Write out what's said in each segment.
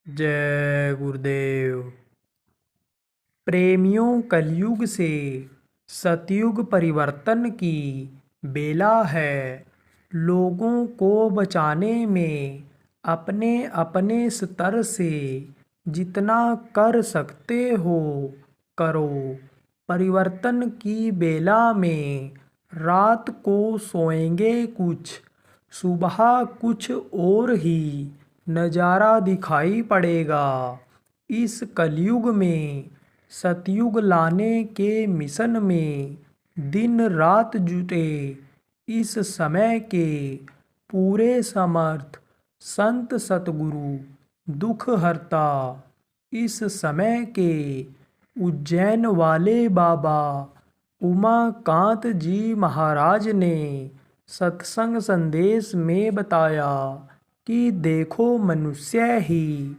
जय गुरुदेव। प्रेमियों, कलयुग से सतयुग परिवर्तन की बेला है। लोगों को बचाने में अपने अपने स्तर से जितना कर सकते हो करो। परिवर्तन की बेला में रात को सोएंगे कुछ, सुबह कुछ और ही नज़ारा दिखाई पड़ेगा। इस कलयुग में सतयुग लाने के मिशन में दिन रात जुटे इस समय के पूरे समर्थ संत सतगुरु दुख हरता इस समय के उज्जैन वाले बाबा उमाकांत जी महाराज ने सत्संग संदेश में बताया कि देखो, मनुष्य ही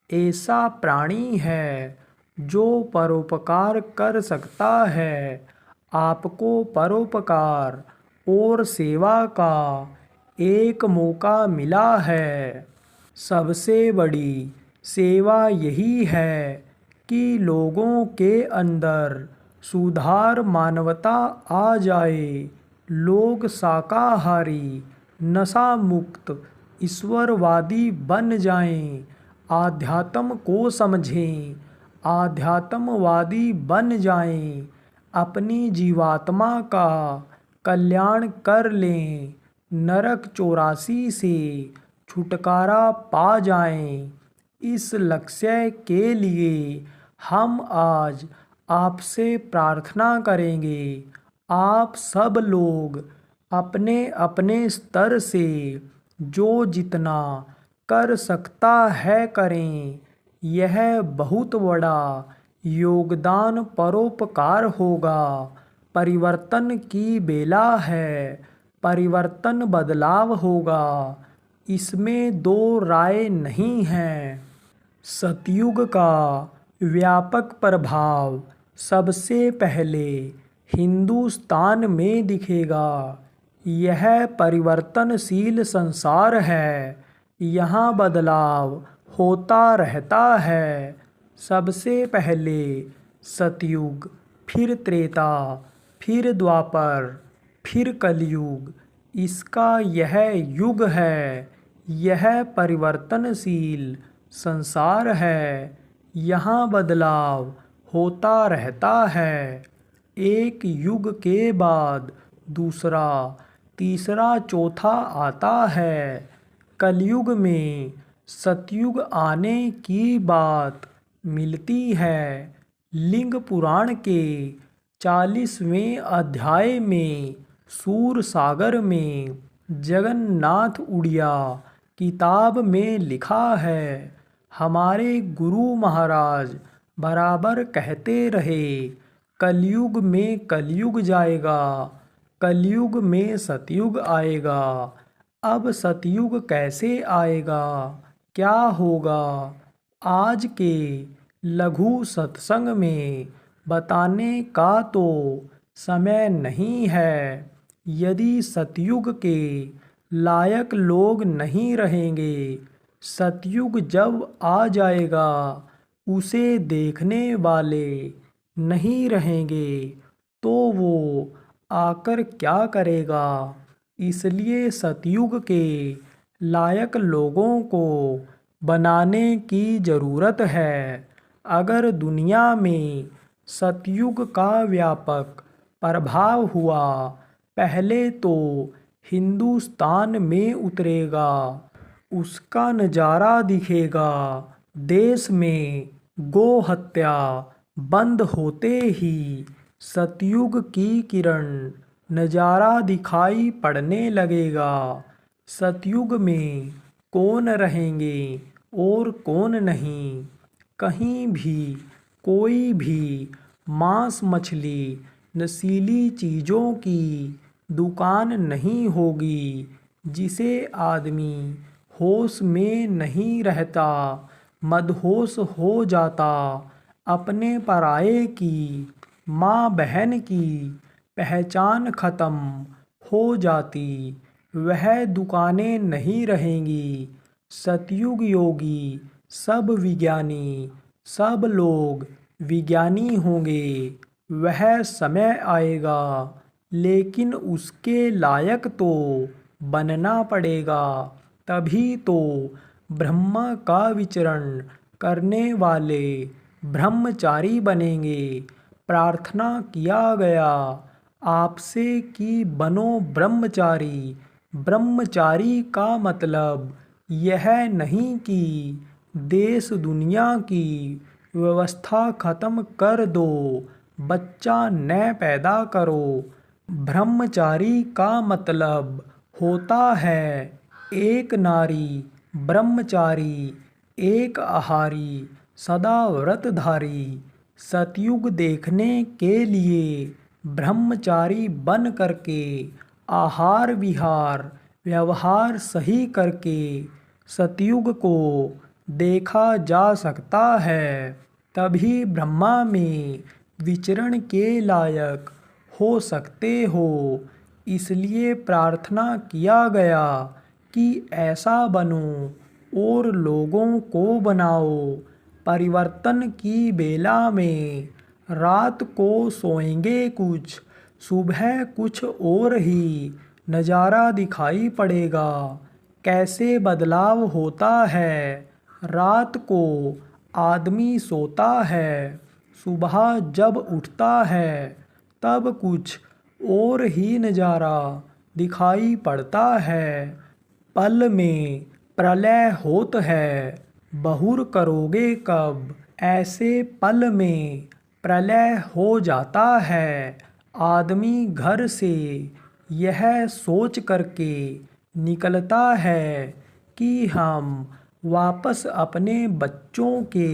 ऐसा प्राणी है जो परोपकार कर सकता है। आपको परोपकार और सेवा का एक मौका मिला है। सबसे बड़ी सेवा यही है कि लोगों के अंदर सुधार, मानवता आ जाए। लोग शाकाहारी, नशा मुक्त, ईश्वरवादी बन जाएं, आध्यात्म को समझें, आध्यात्मवादी बन जाएं, अपनी जीवात्मा का कल्याण कर लें, नरक 84 से छुटकारा पा जाएं। इस लक्ष्य के लिए हम आज आपसे प्रार्थना करेंगे। आप सब लोग अपने अपने स्तर से जो जितना कर सकता है करें। यह बहुत बड़ा योगदान, परोपकार होगा। परिवर्तन की बेला है, परिवर्तन बदलाव होगा, इसमें दो राय नहीं है। सतयुग का व्यापक प्रभाव सबसे पहले हिंदुस्तान में दिखेगा। यह परिवर्तनशील संसार है, यहाँ बदलाव होता रहता है। सबसे पहले सतयुग, फिर त्रेता, फिर द्वापर, फिर कलयुग। इसका यह युग है, यह परिवर्तनशील संसार है, यहाँ बदलाव होता रहता है। एक युग के बाद दूसरा, तीसरा, चौथा आता है। कलयुग में सतयुग आने की बात मिलती है। लिंग पुराण के 40वें अध्याय में सूर सागर में जगन्नाथ उड़िया किताब में लिखा है। हमारे गुरु महाराज बराबर कहते रहे, कलयुग में कलयुग जाएगा, कलयुग में सतयुग आएगा। अब सतयुग कैसे आएगा, क्या होगा, आज के लघु सत्संग में बताने का तो समय नहीं है। यदि सतयुग के लायक लोग नहीं रहेंगे, सतयुग जब आ जाएगा उसे देखने वाले नहीं रहेंगे, तो वो आकर क्या करेगा। इसलिए सतयुग के लायक लोगों को बनाने की ज़रूरत है। अगर दुनिया में सतयुग का व्यापक प्रभाव हुआ, पहले तो हिंदुस्तान में उतरेगा, उसका नज़ारा दिखेगा। देश में गौ हत्या बंद होते ही सतयुग की किरण नज़ारा दिखाई पड़ने लगेगा। सतयुग में कौन रहेंगे और कौन नहीं। कहीं भी कोई भी मांस, मछली, नशीली चीज़ों की दुकान नहीं होगी जिसे आदमी होश में नहीं रहता, मदहोश हो जाता। अपने पराये की, माँ बहन की पहचान खत्म हो जाती। वह दुकानें नहीं रहेंगी। सतयुग योगी सब विज्ञानी, सब लोग विज्ञानी होंगे। वह समय आएगा, लेकिन उसके लायक तो बनना पड़ेगा। तभी तो ब्रह्म का विचरण करने वाले ब्रह्मचारी बनेंगे। प्रार्थना किया गया आपसे कि बनो ब्रह्मचारी। ब्रह्मचारी का मतलब यह नहीं कि देश दुनिया की व्यवस्था खत्म कर दो, बच्चा न पैदा करो। ब्रह्मचारी का मतलब होता है एक नारी ब्रह्मचारी, एक आहारी, सदा व्रतधारी। सतयुग देखने के लिए ब्रह्मचारी बन करके आहार विहार व्यवहार सही करके सतयुग को देखा जा सकता है। तभी ब्रह्मा में विचरण के लायक हो सकते हो। इसलिए प्रार्थना किया गया कि ऐसा बनो और लोगों को बनाओ। परिवर्तन की बेला में रात को सोएंगे कुछ, सुबह कुछ और ही नज़ारा दिखाई पड़ेगा। कैसे बदलाव होता है। रात को आदमी सोता है, सुबह जब उठता है तब कुछ और ही नज़ारा दिखाई पड़ता है। पल में प्रलय होत है, बहुर करोगे कब। ऐसे पल में प्रलय हो जाता है। आदमी घर से यह सोच करके निकलता है कि हम वापस अपने बच्चों के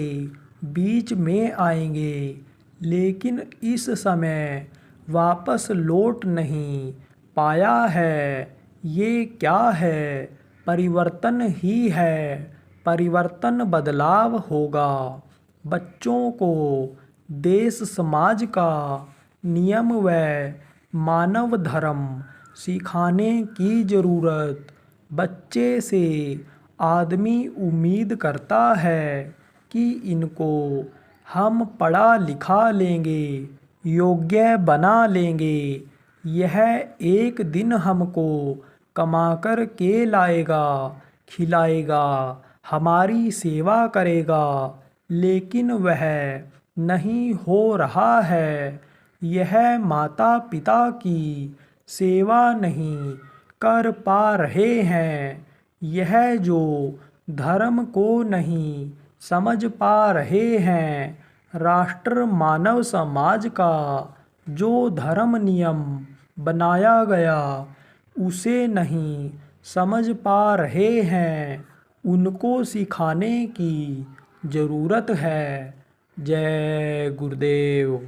बीच में आएंगे, लेकिन इस समय वापस लौट नहीं पाया है। ये क्या है। परिवर्तन ही है। परिवर्तन बदलाव होगा। बच्चों को देश समाज का नियम व मानव धर्म सिखाने की ज़रूरत। बच्चे से आदमी उम्मीद करता है कि इनको हम पढ़ा लिखा लेंगे, योग्य बना लेंगे। यह एक दिन हमको कमाकर के लाएगा, खिलाएगा, हमारी सेवा करेगा। लेकिन वह नहीं हो रहा है। यह माता पिता की सेवा नहीं कर पा रहे हैं। यह जो धर्म को नहीं समझ पा रहे हैं। राष्ट्र मानव समाज का जो धर्म नियम बनाया गया उसे नहीं समझ पा रहे हैं। उनको सिखाने की ज़रूरत है। जय गुरुदेव।